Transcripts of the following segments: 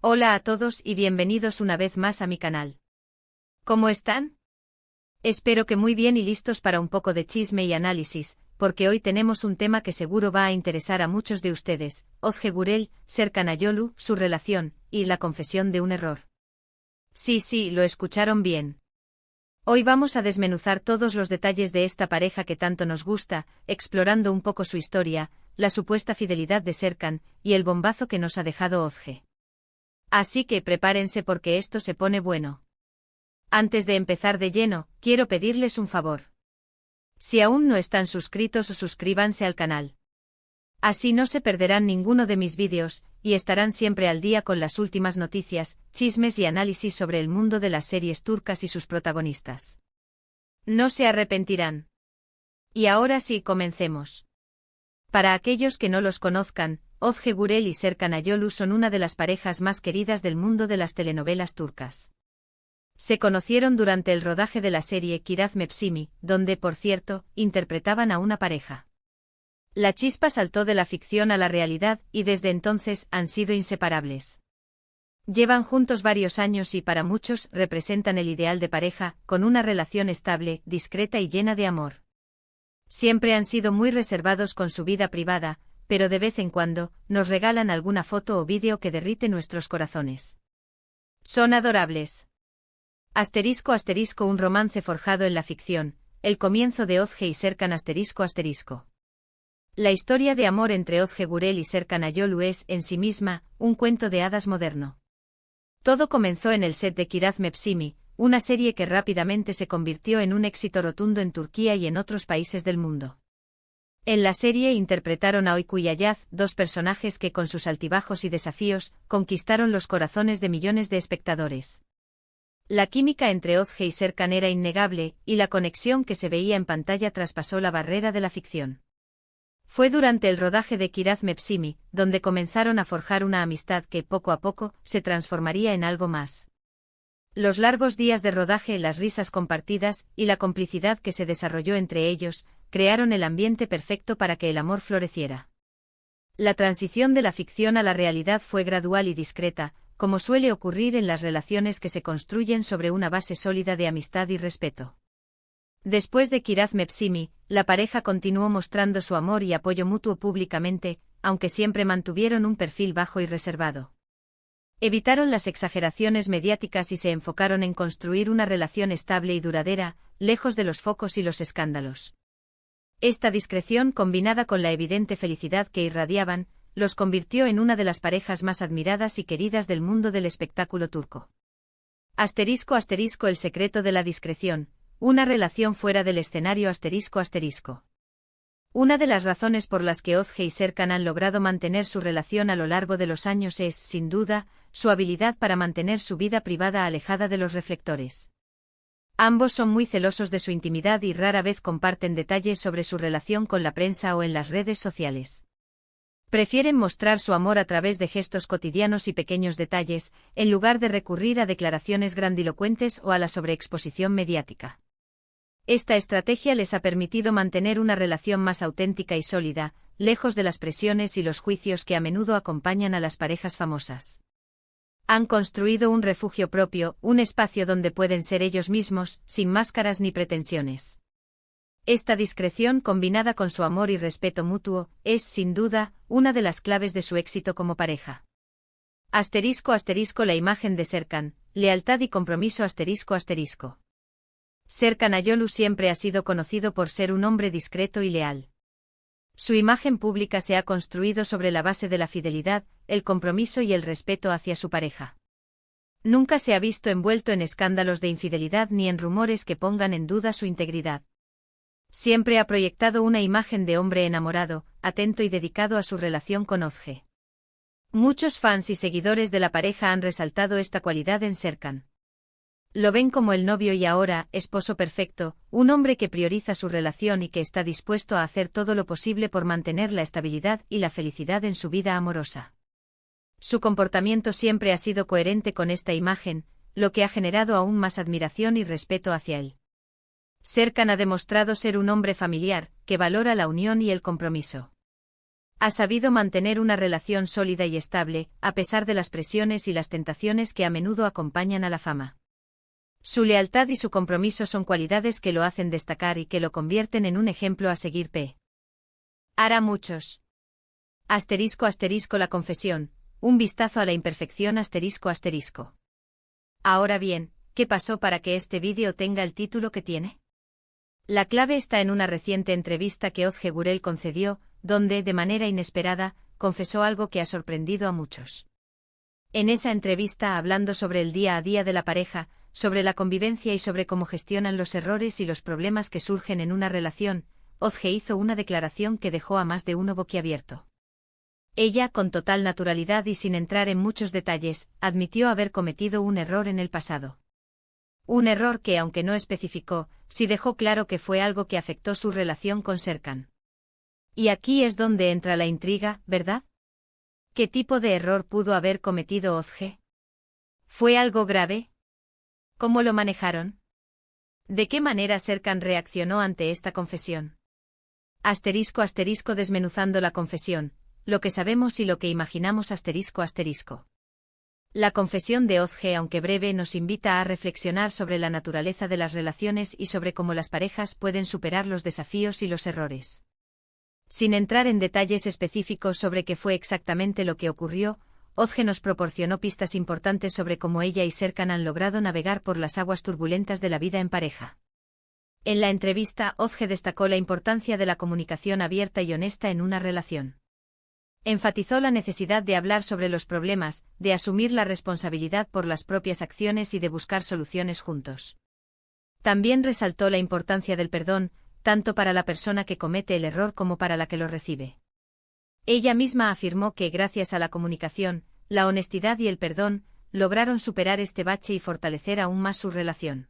Hola a todos y bienvenidos una vez más a mi canal. ¿Cómo están? Espero que muy bien y listos para un poco de chisme y análisis, porque hoy tenemos un tema que seguro va a interesar a muchos de ustedes: Ozge Gurel, Serkan Ayolu, su relación, y la confesión de un error. Sí, lo escucharon bien. Hoy vamos a desmenuzar todos los detalles de esta pareja que tanto nos gusta, explorando un poco su historia, la supuesta fidelidad de Serkan, y el bombazo que nos ha dejado Ozge. Así que prepárense porque esto se pone bueno. Antes de empezar de lleno, quiero pedirles un favor. Si aún no están suscritos, suscríbanse al canal. Así no se perderán ninguno de mis vídeos, y estarán siempre al día con las últimas noticias, chismes y análisis sobre el mundo de las series turcas y sus protagonistas. No se arrepentirán. Y ahora sí, comencemos. Para aquellos que no los conozcan, Ozge Gurel y Serkan Ayolu son una de las parejas más queridas del mundo de las telenovelas turcas. Se conocieron durante el rodaje de la serie Kiraz Mevsimi, donde, por cierto, interpretaban a una pareja. La chispa saltó de la ficción a la realidad y desde entonces han sido inseparables. Llevan juntos varios años y para muchos representan el ideal de pareja, con una relación estable, discreta y llena de amor. Siempre han sido muy reservados con su vida privada, pero de vez en cuando, nos regalan alguna foto o vídeo que derrite nuestros corazones. Son adorables. ***, un romance forjado en la ficción, el comienzo de Ozge y Serkan ***. La historia de amor entre Ozge Gurel y Serkan Ayolu es, en sí misma, un cuento de hadas moderno. Todo comenzó en el set de Kiraz Mevsimi, una serie que rápidamente se convirtió en un éxito rotundo en Turquía y en otros países del mundo. En la serie interpretaron a Oyku y Ayaz, dos personajes que con sus altibajos y desafíos, conquistaron los corazones de millones de espectadores. La química entre Ozge y Serkan era innegable, y la conexión que se veía en pantalla traspasó la barrera de la ficción. Fue durante el rodaje de Kiraz Mevsimi, donde comenzaron a forjar una amistad que, poco a poco, se transformaría en algo más. Los largos días de rodaje, las risas compartidas, y la complicidad que se desarrolló entre ellos, crearon el ambiente perfecto para que el amor floreciera. La transición de la ficción a la realidad fue gradual y discreta, como suele ocurrir en las relaciones que se construyen sobre una base sólida de amistad y respeto. Después de Kiraz Mevsimi, la pareja continuó mostrando su amor y apoyo mutuo públicamente, aunque siempre mantuvieron un perfil bajo y reservado. Evitaron las exageraciones mediáticas y se enfocaron en construir una relación estable y duradera, lejos de los focos y los escándalos. Esta discreción, combinada con la evidente felicidad que irradiaban, los convirtió en una de las parejas más admiradas y queridas del mundo del espectáculo turco. ***, el secreto de la discreción, una relación fuera del escenario ***. Una de las razones por las que Ozge y Serkan han logrado mantener su relación a lo largo de los años es, sin duda, su habilidad para mantener su vida privada alejada de los reflectores. Ambos son muy celosos de su intimidad y rara vez comparten detalles sobre su relación con la prensa o en las redes sociales. Prefieren mostrar su amor a través de gestos cotidianos y pequeños detalles, en lugar de recurrir a declaraciones grandilocuentes o a la sobreexposición mediática. Esta estrategia les ha permitido mantener una relación más auténtica y sólida, lejos de las presiones y los juicios que a menudo acompañan a las parejas famosas. Han construido un refugio propio, un espacio donde pueden ser ellos mismos, sin máscaras ni pretensiones. Esta discreción, combinada con su amor y respeto mutuo, es, sin duda, una de las claves de su éxito como pareja. ***, la imagen de Serkan, lealtad y compromiso ***. Serkan Ayolu siempre ha sido conocido por ser un hombre discreto y leal. Su imagen pública se ha construido sobre la base de la fidelidad, el compromiso y el respeto hacia su pareja. Nunca se ha visto envuelto en escándalos de infidelidad ni en rumores que pongan en duda su integridad. Siempre ha proyectado una imagen de hombre enamorado, atento y dedicado a su relación con Ozge. Muchos fans y seguidores de la pareja han resaltado esta cualidad en Serkan. Lo ven como el novio y ahora, esposo perfecto, un hombre que prioriza su relación y que está dispuesto a hacer todo lo posible por mantener la estabilidad y la felicidad en su vida amorosa. Su comportamiento siempre ha sido coherente con esta imagen, lo que ha generado aún más admiración y respeto hacia él. Serkan ha demostrado ser un hombre familiar, que valora la unión y el compromiso. Ha sabido mantener una relación sólida y estable, a pesar de las presiones y las tentaciones que a menudo acompañan a la fama. Su lealtad y su compromiso son cualidades que lo hacen destacar y que lo convierten en un ejemplo a seguir. Hará muchos. *** La confesión, un vistazo a la imperfección ***. Ahora bien, ¿qué pasó para que este vídeo tenga el título que tiene? La clave está en una reciente entrevista que Ozge Gurel concedió, donde, de manera inesperada, confesó algo que ha sorprendido a muchos. En esa entrevista, hablando sobre el día a día de la pareja, sobre la convivencia y sobre cómo gestionan los errores y los problemas que surgen en una relación, Ozge hizo una declaración que dejó a más de uno boquiabierto. Ella, con total naturalidad y sin entrar en muchos detalles, admitió haber cometido un error en el pasado. Un error que, aunque no especificó, sí dejó claro que fue algo que afectó su relación con Serkan. Y aquí es donde entra la intriga, ¿verdad? ¿Qué tipo de error pudo haber cometido Ozge? ¿Fue algo grave? ¿Cómo lo manejaron? ¿De qué manera Serkan reaccionó ante esta confesión? *** Desmenuzando la confesión, lo que sabemos y lo que imaginamos ***. La confesión de Ozge, aunque breve, nos invita a reflexionar sobre la naturaleza de las relaciones y sobre cómo las parejas pueden superar los desafíos y los errores. Sin entrar en detalles específicos sobre qué fue exactamente lo que ocurrió, Ozge nos proporcionó pistas importantes sobre cómo ella y Serkan han logrado navegar por las aguas turbulentas de la vida en pareja. En la entrevista, Ozge destacó la importancia de la comunicación abierta y honesta en una relación. Enfatizó la necesidad de hablar sobre los problemas, de asumir la responsabilidad por las propias acciones y de buscar soluciones juntos. También resaltó la importancia del perdón, tanto para la persona que comete el error como para la que lo recibe. Ella misma afirmó que, gracias a la comunicación, la honestidad y el perdón, lograron superar este bache y fortalecer aún más su relación.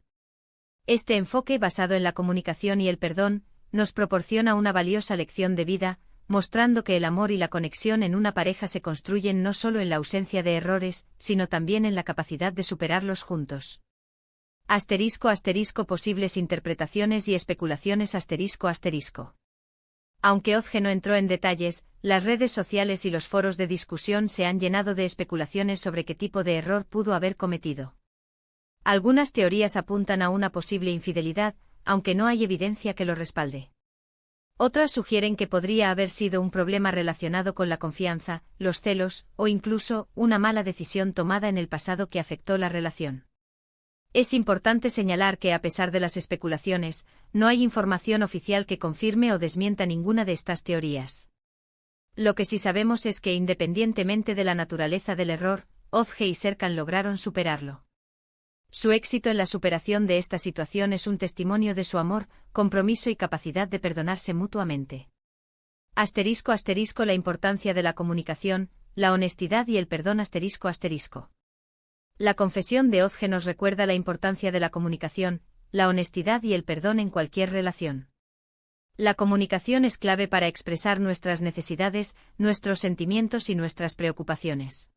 Este enfoque basado en la comunicación y el perdón, nos proporciona una valiosa lección de vida, mostrando que el amor y la conexión en una pareja se construyen no solo en la ausencia de errores, sino también en la capacidad de superarlos juntos. *** Posibles interpretaciones y especulaciones ***. Aunque Ozge no entró en detalles, las redes sociales y los foros de discusión se han llenado de especulaciones sobre qué tipo de error pudo haber cometido. Algunas teorías apuntan a una posible infidelidad, aunque no hay evidencia que lo respalde. Otras sugieren que podría haber sido un problema relacionado con la confianza, los celos, o incluso, una mala decisión tomada en el pasado que afectó la relación. Es importante señalar que, a pesar de las especulaciones, no hay información oficial que confirme o desmienta ninguna de estas teorías. Lo que sí sabemos es que, independientemente de la naturaleza del error, Ozge y Serkan lograron superarlo. Su éxito en la superación de esta situación es un testimonio de su amor, compromiso y capacidad de perdonarse mutuamente. ***. La importancia de la comunicación, la honestidad y el perdón ***. La confesión de Ozge nos recuerda la importancia de la comunicación, la honestidad y el perdón en cualquier relación. La comunicación es clave para expresar nuestras necesidades, nuestros sentimientos y nuestras preocupaciones.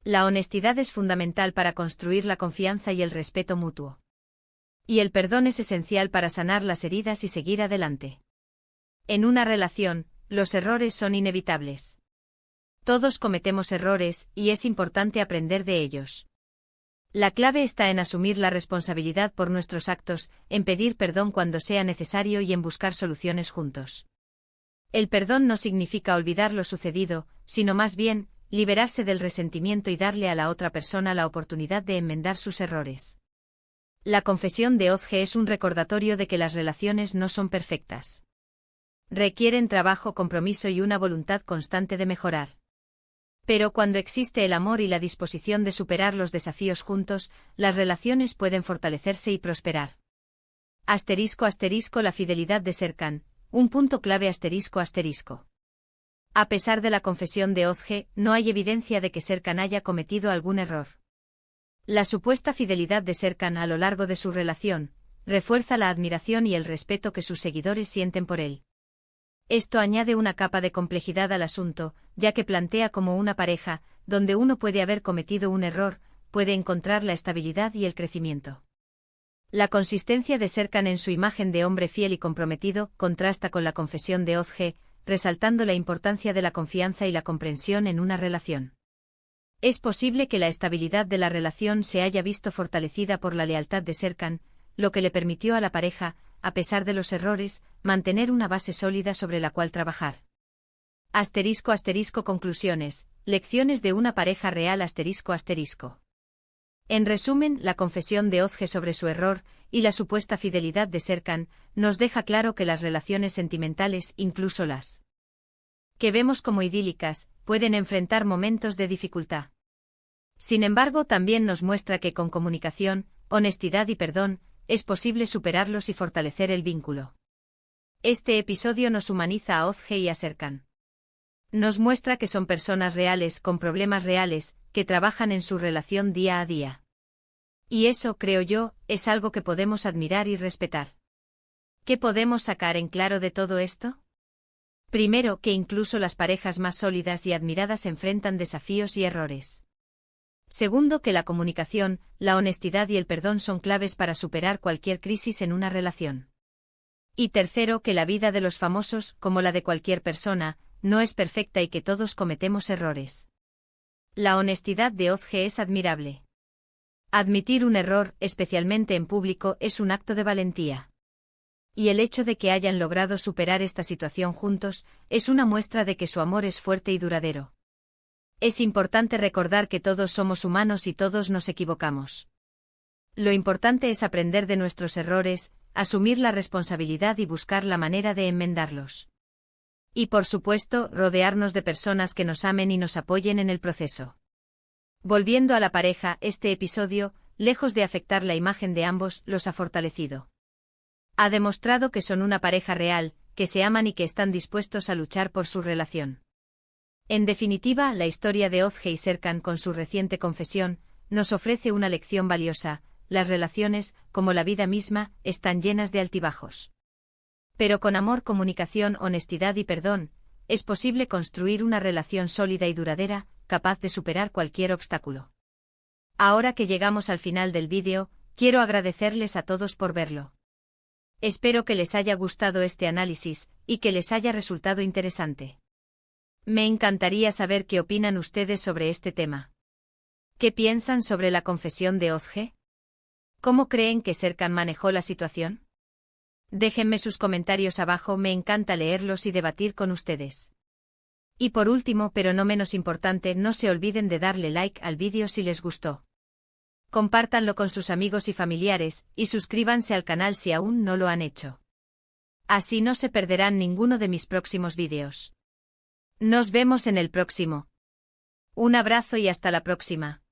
La honestidad es fundamental para construir la confianza y el respeto mutuo. Y el perdón es esencial para sanar las heridas y seguir adelante. En una relación, los errores son inevitables. Todos cometemos errores, y es importante aprender de ellos. La clave está en asumir la responsabilidad por nuestros actos, en pedir perdón cuando sea necesario y en buscar soluciones juntos. El perdón no significa olvidar lo sucedido, sino más bien, liberarse del resentimiento y darle a la otra persona la oportunidad de enmendar sus errores. La confesión de Ozge es un recordatorio de que las relaciones no son perfectas. Requieren trabajo, compromiso y una voluntad constante de mejorar. Pero cuando existe el amor y la disposición de superar los desafíos juntos, las relaciones pueden fortalecerse y prosperar. ***. La fidelidad de Serkan, un punto clave ***. A pesar de la confesión de Ozge, no hay evidencia de que Serkan haya cometido algún error. La supuesta fidelidad de Serkan a lo largo de su relación refuerza la admiración y el respeto que sus seguidores sienten por él. Esto añade una capa de complejidad al asunto, ya que plantea cómo una pareja, donde uno puede haber cometido un error, puede encontrar la estabilidad y el crecimiento. La consistencia de Serkan en su imagen de hombre fiel y comprometido contrasta con la confesión de Ozge, resaltando la importancia de la confianza y la comprensión en una relación. Es posible que la estabilidad de la relación se haya visto fortalecida por la lealtad de Serkan, lo que le permitió a la pareja, a pesar de los errores, mantener una base sólida sobre la cual trabajar. *** Conclusiones. Lecciones de una pareja real ***. En resumen, la confesión de Özge sobre su error, y la supuesta fidelidad de Serkan, nos deja claro que las relaciones sentimentales, incluso las que vemos como idílicas, pueden enfrentar momentos de dificultad. Sin embargo, también nos muestra que con comunicación, honestidad y perdón, es posible superarlos y fortalecer el vínculo. Este episodio nos humaniza a Özge y a Serkan. Nos muestra que son personas reales con problemas reales, que trabajan en su relación día a día. Y eso, creo yo, es algo que podemos admirar y respetar. ¿Qué podemos sacar en claro de todo esto? Primero, que incluso las parejas más sólidas y admiradas enfrentan desafíos y errores. Segundo, que la comunicación, la honestidad y el perdón son claves para superar cualquier crisis en una relación. Y tercero, que la vida de los famosos, como la de cualquier persona, no es perfecta y que todos cometemos errores. La honestidad de Özge es admirable. Admitir un error, especialmente en público, es un acto de valentía. Y el hecho de que hayan logrado superar esta situación juntos, es una muestra de que su amor es fuerte y duradero. Es importante recordar que todos somos humanos y todos nos equivocamos. Lo importante es aprender de nuestros errores, asumir la responsabilidad y buscar la manera de enmendarlos. Y por supuesto, rodearnos de personas que nos amen y nos apoyen en el proceso. Volviendo a la pareja, este episodio, lejos de afectar la imagen de ambos, los ha fortalecido. Ha demostrado que son una pareja real, que se aman y que están dispuestos a luchar por su relación. En definitiva, la historia de Özge y Serkan con su reciente confesión, nos ofrece una lección valiosa: las relaciones, como la vida misma, están llenas de altibajos. Pero con amor, comunicación, honestidad y perdón, es posible construir una relación sólida y duradera, capaz de superar cualquier obstáculo. Ahora que llegamos al final del vídeo, quiero agradecerles a todos por verlo. Espero que les haya gustado este análisis, y que les haya resultado interesante. Me encantaría saber qué opinan ustedes sobre este tema. ¿Qué piensan sobre la confesión de Özge? ¿Cómo creen que Serkan manejó la situación? Déjenme sus comentarios abajo, me encanta leerlos y debatir con ustedes. Y por último, pero no menos importante, no se olviden de darle like al vídeo si les gustó. Compártanlo con sus amigos y familiares, y suscríbanse al canal si aún no lo han hecho. Así no se perderán ninguno de mis próximos vídeos. Nos vemos en el próximo. Un abrazo y hasta la próxima.